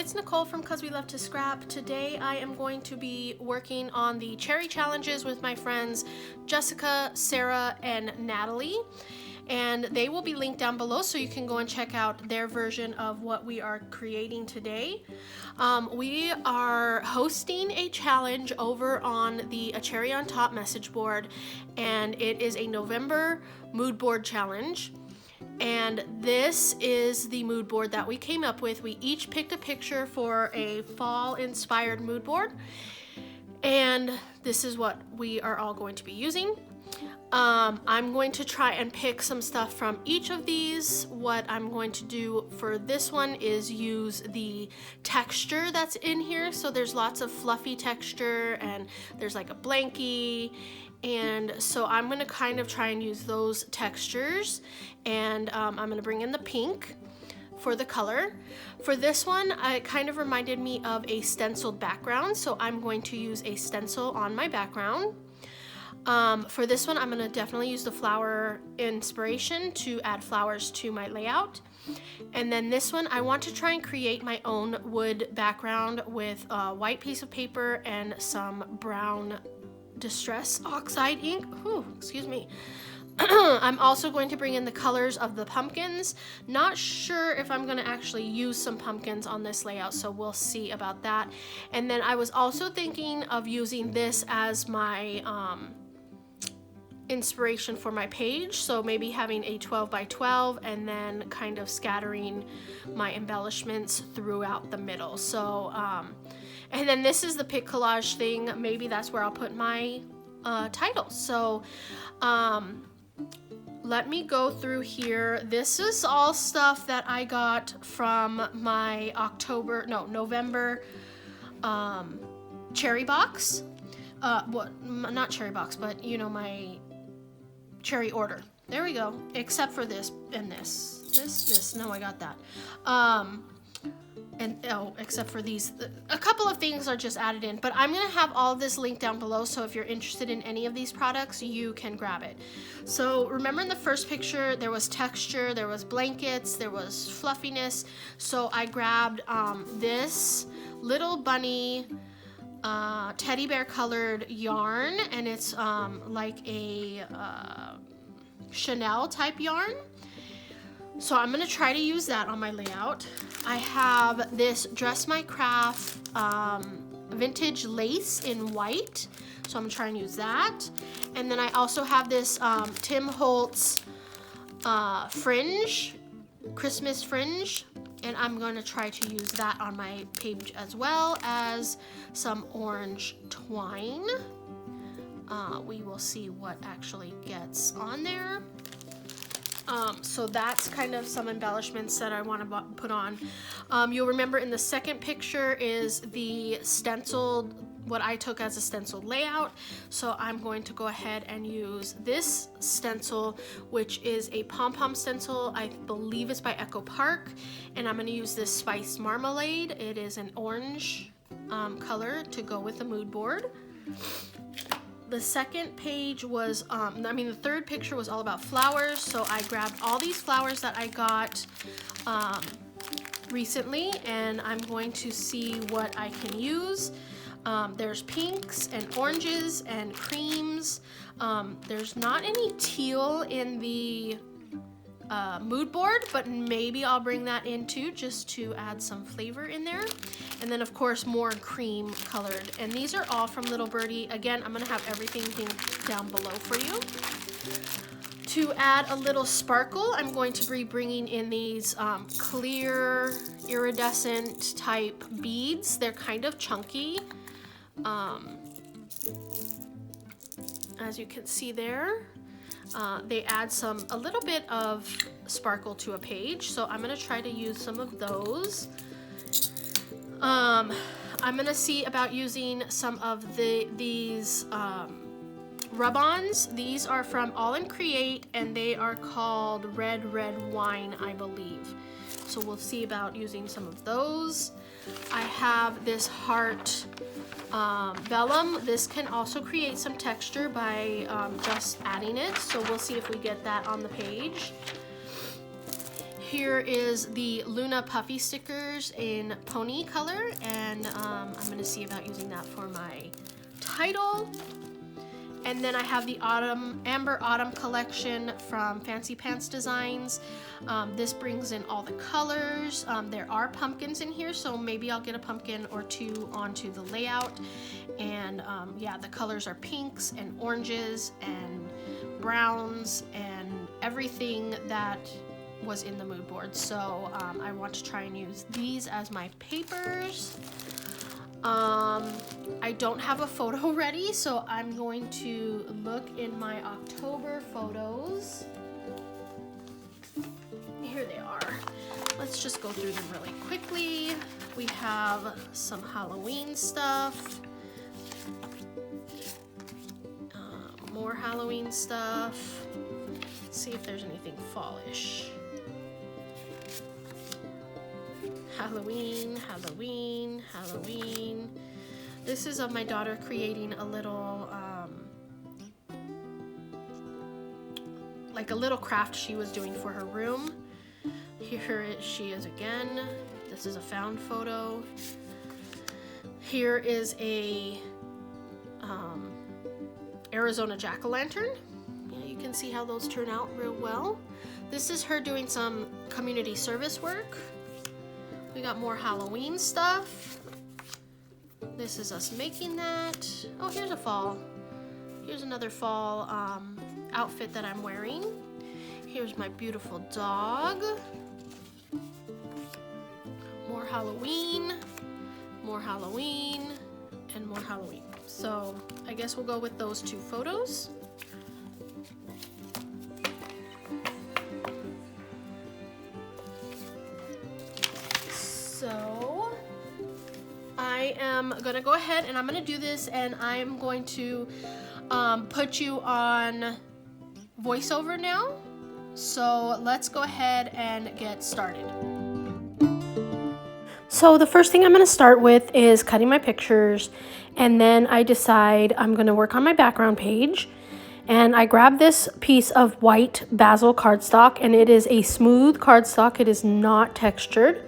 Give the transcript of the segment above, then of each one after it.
it's Nicole from Cause We Love to Scrap. Today I am going to be working on the cherry challenges with my friends Jessica, Sarah, and Natalie. And they will be linked down below so you can go and check out their version of what we are creating today. We are hosting a challenge over on the A Cherry on Top message board, and it is a November mood board challenge. And this is the mood board that we came up with. We each picked a picture for a fall inspired mood board, and this is what we are all going to be using. I'm going to try and pick some stuff from each of these. What I'm going to do for this one is use the texture that's in here. So there's lots of fluffy texture and there's like a blankie. And so I'm going to kind of try and use those textures. And I'm going to bring in the pink for the color. For this one, it kind of reminded me of a stenciled background. So I'm going to use a stencil on my background. For this one, I'm going to definitely use the flower inspiration to add flowers to my layout. And then this one, I want to try and create my own wood background with a white piece of paper and some brown Distress Oxide ink. Ooh, excuse me. I'm also going to bring in the colors of the pumpkins. Not sure if I'm going to actually use some pumpkins on this layout, so we'll see about that. And then I was also thinking of using this as my inspiration for my page, so maybe having a 12 by 12 and then kind of scattering my embellishments throughout the middle. So and then this is the pic collage thing. Maybe that's where I'll put my titles. So let me go through here. This is all stuff that I got from my November cherry box. Not cherry box, but you know, my cherry order. There we go. Except for this and this. No, I got that. Except for these, a couple of things are just added in, but I'm gonna have all of this linked down below, so if you're interested in any of these products, you can grab it. So remember in the first picture, there was texture, there was blankets, there was fluffiness, so I grabbed this little bunny teddy bear colored yarn, and it's like a Chanel type yarn. So I'm gonna try to use that on my layout. I have this Dress My Craft vintage lace in white, so I'm gonna try and use that. And then I also have this Tim Holtz fringe, Christmas fringe, and I'm gonna try to use that on my page, as well as some orange twine. We will see what actually gets on there. So that's kind of some embellishments that I want to put on. You'll remember in the second picture is the stenciled, what I took as a stenciled layout. So I'm going to go ahead and use this stencil, which is a pom-pom stencil. I believe it's by ACOT, and I'm going to use this Spiced Marmalade. It is an orange color to go with the mood board. The second page was, the third picture was all about flowers, so I grabbed all these flowers that I got recently, and I'm going to see what I can use. There's pinks and oranges and creams. There's not any teal in the mood board, but maybe I'll bring that in too, just to add some flavor in there. And then of course more cream colored, and these are all from Little Birdie. Again, I'm gonna have everything linked down below for you. To add a little sparkle, I'm going to be bringing in these clear iridescent type beads. They're kind of chunky, as you can see there. They add a little bit of sparkle to a page, so I'm gonna try to use some of those. I'm gonna see about using some of these rub-ons. These are from All in Create, and they are called Red Wine, I believe. So we'll see about using some of those. I have this heart vellum. This can also create some texture by just adding it, so we'll see if we get that on the page. Here is the Luna Puffy stickers in pony color, and I'm going to see about using that for my title. And then I have the Amber Autumn collection from Fancy Pants Designs. This brings in all the colors. There are pumpkins in here, so maybe I'll get a pumpkin or two onto the layout. And yeah, the colors are pinks and oranges and browns and everything that was in the mood board. So I want to try and use these as my papers. I don't have a photo ready, so I'm going to look in my October photos. Here they are. Let's just go through them really quickly. We have some Halloween stuff. More Halloween stuff. Let's see if there's anything fallish. Halloween, Halloween, Halloween. This is of my daughter creating a little, like a little craft she was doing for her room. Here she is again. This is a found photo. Here is a Arizona jack-o'-lantern. Yeah, you can see how those turn out real well. This is her doing some community service work. We got more Halloween stuff. This is us making that. Oh, here's a fall. Here's another fall outfit that I'm wearing. Here's my beautiful dog. More Halloween, more Halloween, and more Halloween. So I guess we'll go with those two photos. So I am gonna go ahead and I'm gonna do this, and I'm going to put you on voiceover now. So let's go ahead and get started. So the first thing I'm going to start with is cutting my pictures, and then I decide I'm going to work on my background page. And I grab this piece of white basil cardstock, and it is a smooth cardstock. It is not textured.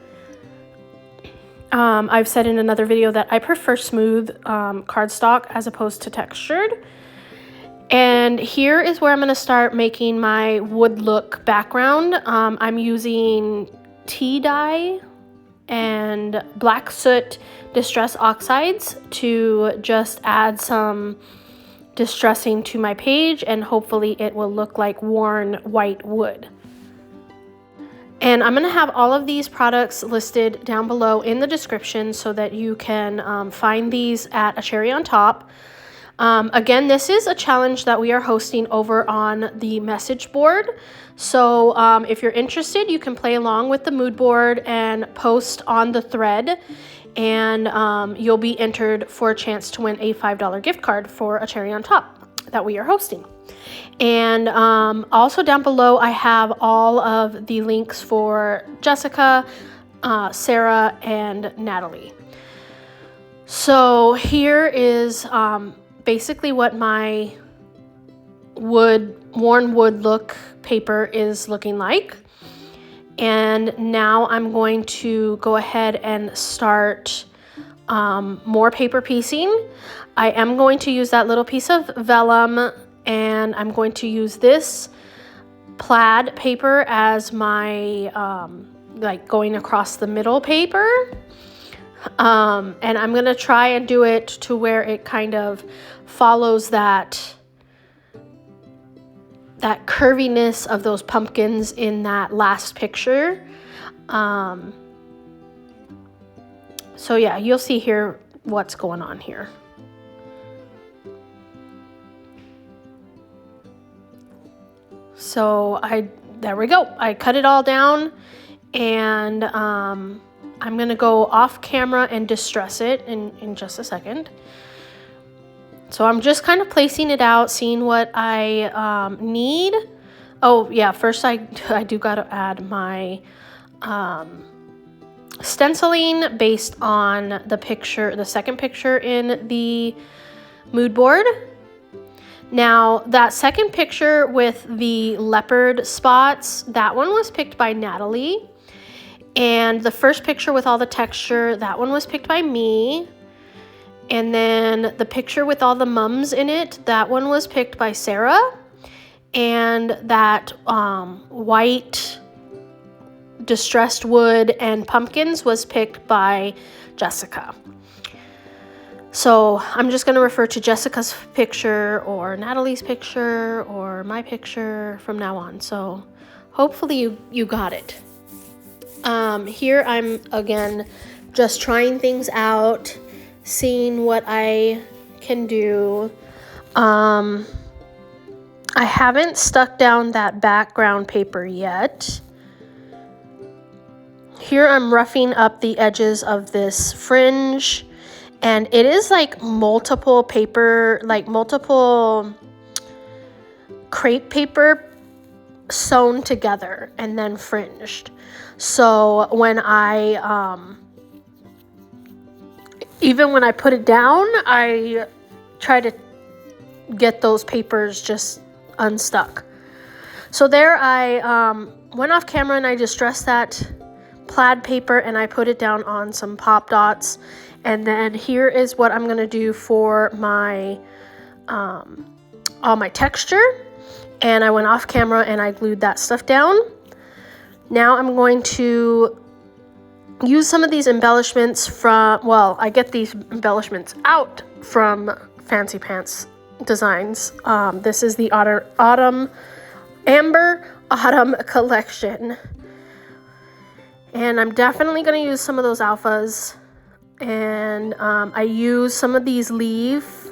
I've said in another video that I prefer smooth cardstock as opposed to textured. And here is where I'm going to start making my wood look background. I'm using tea dye and black soot distress oxides to just add some distressing to my page, and hopefully it will look like worn white wood. And I'm going to have all of these products listed down below in the description so that you can find these at A Cherry on Top. Again, this is a challenge that we are hosting over on the message board. So if you're interested, you can play along with the mood board and post on the thread, and you'll be entered for a chance to win a $5 gift card for A Cherry on Top that we are hosting. And also down below, I have all of the links for Jessica, Sarah, and Natalie. So here is basically what my worn wood look paper is looking like. And now I'm going to go ahead and start more paper piecing. I am going to use that little piece of vellum, and I'm going to use this plaid paper as my like going across the middle paper. And I'm gonna try and do it to where it kind of follows that curviness of those pumpkins in that last picture. So yeah, you'll see here what's going on here. So there we go. I cut it all down, and I'm gonna go off camera and distress it in just a second. So I'm just kind of placing it out, seeing what I need. Oh yeah, first I do gotta add my stenciling based on the second picture in the mood board. Now, that second picture with the leopard spots, that one was picked by Natalie. And the first picture with all the texture, that one was picked by me. And then the picture with all the mums in it, that one was picked by Sarah. And that white distressed wood and pumpkins was picked by Jessica. So I'm just going to refer to Jessica's picture or Natalie's picture or my picture from now on. So hopefully you got it. Here I'm again just trying things out, seeing what I can do. I haven't stuck down that background paper yet. Here I'm roughing up the edges of this fringe, and it is like multiple paper, like multiple crepe paper sewn together and then fringed. So when even when I put it down, I try to get those papers just unstuck. So there I went off camera and I distressed that plaid paper and I put it down on some pop dots. And then here is what I'm going to do for my all my texture. And I went off camera and I glued that stuff down. Now I'm going to use some of these embellishments from, well, I get these embellishments out from Fancy Pants Designs. This is the Amber Autumn collection. And I'm definitely going to use some of those alphas. And I use some of these leaf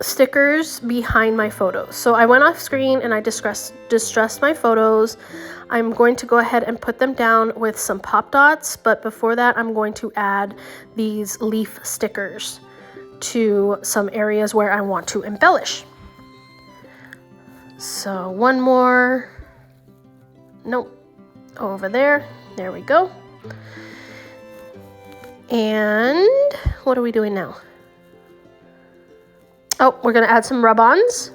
stickers behind my photos. So I went off screen and I distressed my photos. I'm going to go ahead and put them down with some pop dots, but before that I'm going to add these leaf stickers to some areas where I want to embellish. So one more, nope, over there, there we go. And what are we doing now? Oh, we're going to add some rub-ons.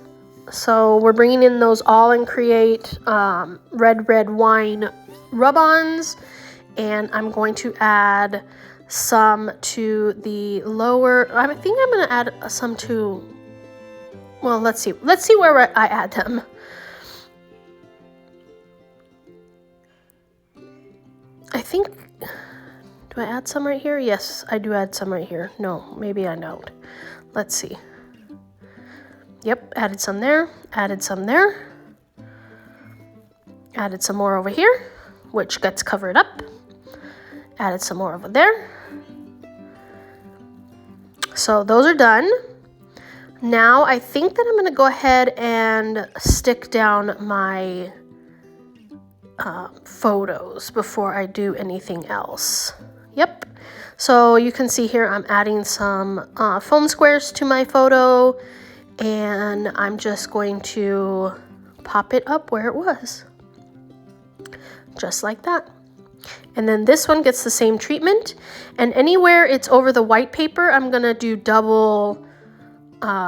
So we're bringing in those All and Create red wine rub-ons. And I'm going to add some to the lower. I think I'm going to add some to, well, let's see. Let's see where I add them. I think, do I add some right here? Yes, I do add some right here. No, maybe I don't. Let's see. Yep, added some there, added some there, added some more over here, which gets covered up, added some more over there. So those are done. Now I think that I'm going to go ahead and stick down my photos before I do anything else. Yep. So you can see here I'm adding some foam squares to my photo. And I'm just going to pop it up where it was. Just like that. And then this one gets the same treatment. And anywhere it's over the white paper, I'm going to do double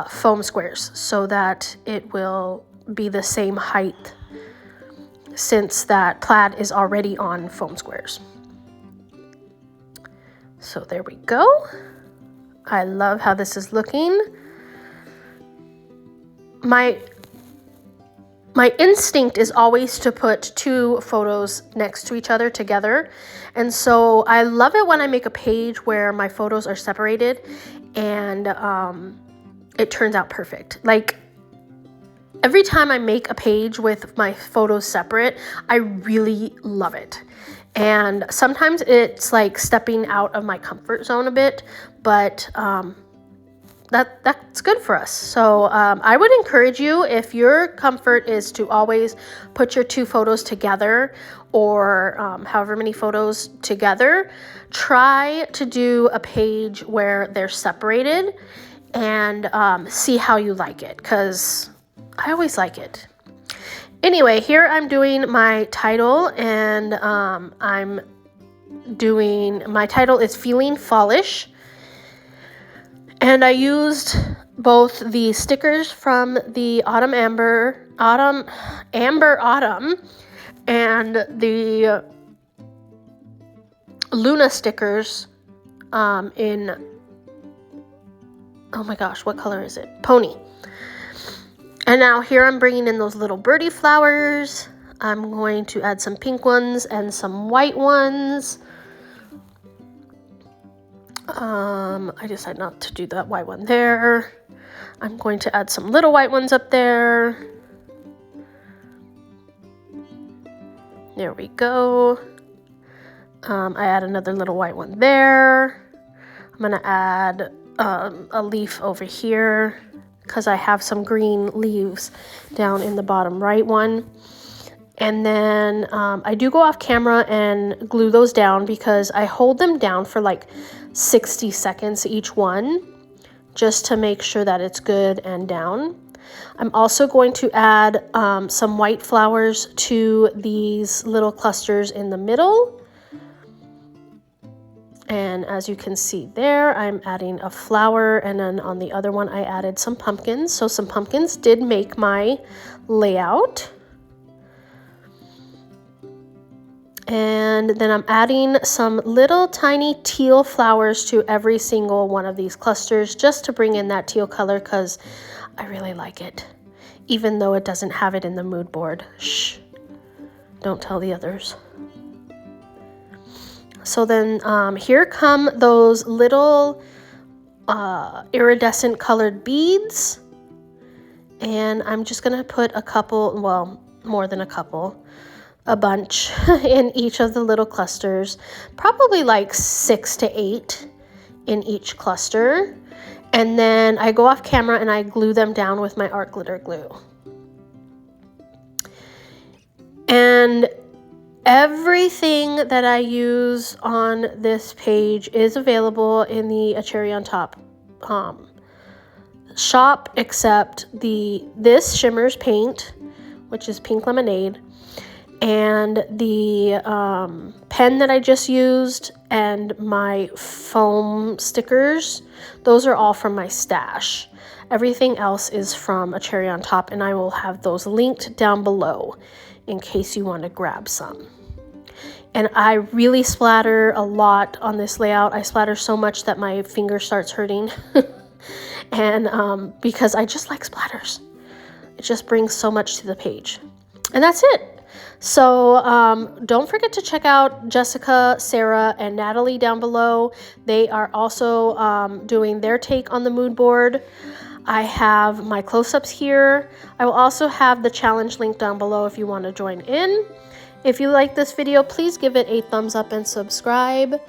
foam squares so that it will be the same height since that plaid is already on foam squares. So there we go. I love how this is looking. My instinct is always to put two photos next to each other together. And so I love it when I make a page where my photos are separated and it turns out perfect. Like every time I make a page with my photos separate, I really love it. And sometimes it's like stepping out of my comfort zone a bit, but that's good for us. So I would encourage you, if your comfort is to always put your two photos together or however many photos together, try to do a page where they're separated and see how you like it, because I always like it. Anyway, here I'm doing my title, and my title is Feeling Fallish. And I used both the stickers from the Autumn, and the Luna stickers in, oh my gosh, what color is it? Pony. And now here I'm bringing in those little birdie flowers. I'm going to add some pink ones and some white ones. I decided not to do that white one there. I'm going to add some little white ones up there. There we go. I add another little white one there. I'm going to add a leaf over here because I have some green leaves down in the bottom right one. And then I do go off camera and glue those down because I hold them down for like 60 seconds each one, just to make sure that it's good and down. I'm also going to add some white flowers to these little clusters in the middle. And as you can see there, I'm adding a flower, and then on the other one I added some pumpkins. So some pumpkins did make my layout. And then I'm adding some little tiny teal flowers to every single one of these clusters just to bring in that teal color because I really like it, even though it doesn't have it in the mood board. Shh, don't tell the others. So then here come those little iridescent colored beads. And I'm just gonna put a couple, well, more than a couple, a bunch in each of the little clusters, probably like 6 to 8 in each cluster. And then I go off camera and I glue them down with my art glitter glue. And everything that I use on this page is available in the A Cherry on Top shop, except this Shimmers paint, which is Pink Lemonade, and the pen that I just used, and my foam stickers. Those are all from my stash. Everything else is from A Cherry on Top, and I will have those linked down below in case you want to grab some. And I really splatter a lot on this layout. I splatter so much that my finger starts hurting. And because I just like splatters. It just brings so much to the page. And that's it. So don't forget to check out Jessica, Sarah, and Natalie down below. They are also doing their take on the mood board. I have my close-ups here. I will also have the challenge link down below if you want to join in. If you like this video, please give it a thumbs up and subscribe.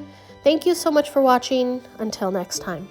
Thank you so much for watching. Until next time.